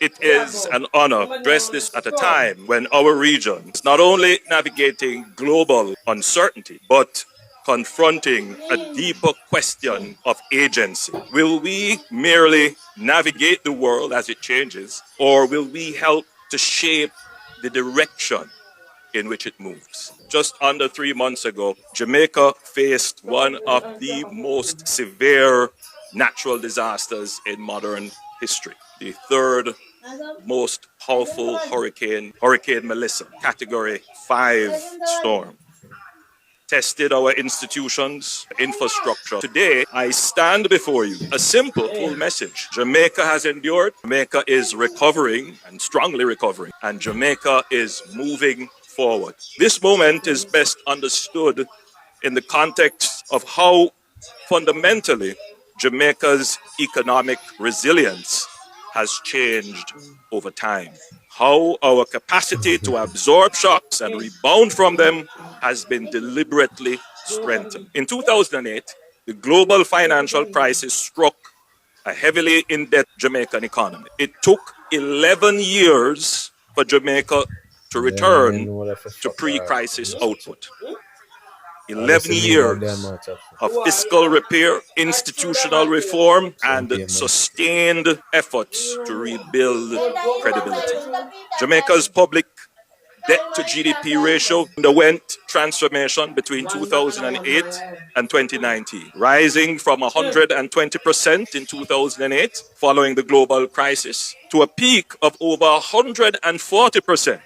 It is an honor to address this at a time when our region is not only navigating global uncertainty, but confronting a deeper question of agency. Will we merely navigate the world as it changes, or will we help to shape the direction in which it moves? Just under 3 months ago, Jamaica faced one of the most severe natural disasters in modern history. The third most powerful hurricane, Hurricane Melissa, Category 5 storm, tested our institutions, infrastructure. Today, I stand before you, a simple message. Jamaica has endured, Jamaica is recovering and strongly recovering, and Jamaica is moving forward. This moment is best understood in the context of how fundamentally Jamaica's economic resilience has changed over time. How our capacity to absorb shocks and rebound from them has been deliberately strengthened. In 2008, the global financial crisis struck a heavily in-debt Jamaican economy. It took 11 years for Jamaica to return to pre-crisis output. 11 years of fiscal repair, institutional reform, and sustained efforts to rebuild credibility. Jamaica's public debt to GDP ratio underwent transformation between 2008 and 2019, rising from 120% in 2008 following the global crisis to a peak of over 140%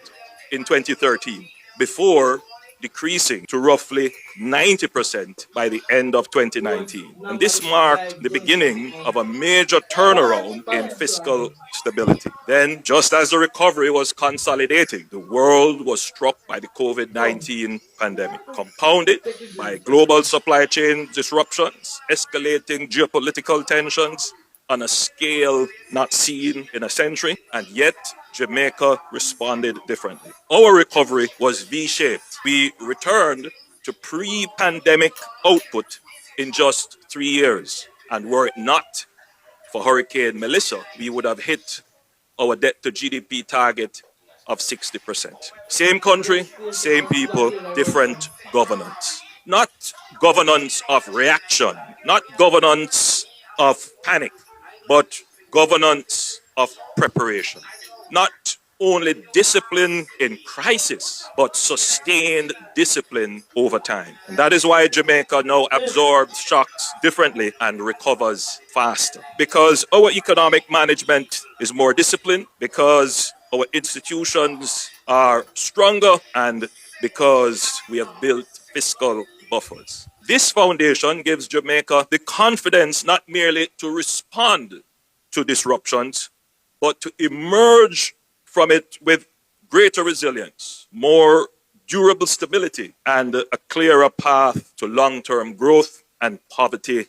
in 2013 before decreasing to roughly 90% by the end of 2019. And this marked the beginning of a major turnaround in fiscal stability. Then, just as the recovery was consolidating, the world was struck by the COVID-19 pandemic, compounded by global supply chain disruptions, escalating geopolitical tensions on a scale not seen in a century, and yet Jamaica responded differently. Our recovery was V-shaped. We returned to pre-pandemic output in just 3 years. And were it not for Hurricane Melissa, we would have hit our debt to GDP target of 60%. Same country, same people, different governance. Not governance of reaction, not governance of panic, but governance of preparation. Not only discipline in crisis, but sustained discipline over time. And that is why Jamaica now absorbs shocks differently and recovers faster. Because our economic management is more disciplined, because our institutions are stronger, and because we have built fiscal buffers. This foundation gives Jamaica the confidence not merely to respond to disruptions, but to emerge from it with greater resilience, more durable stability, and a clearer path to long-term growth and poverty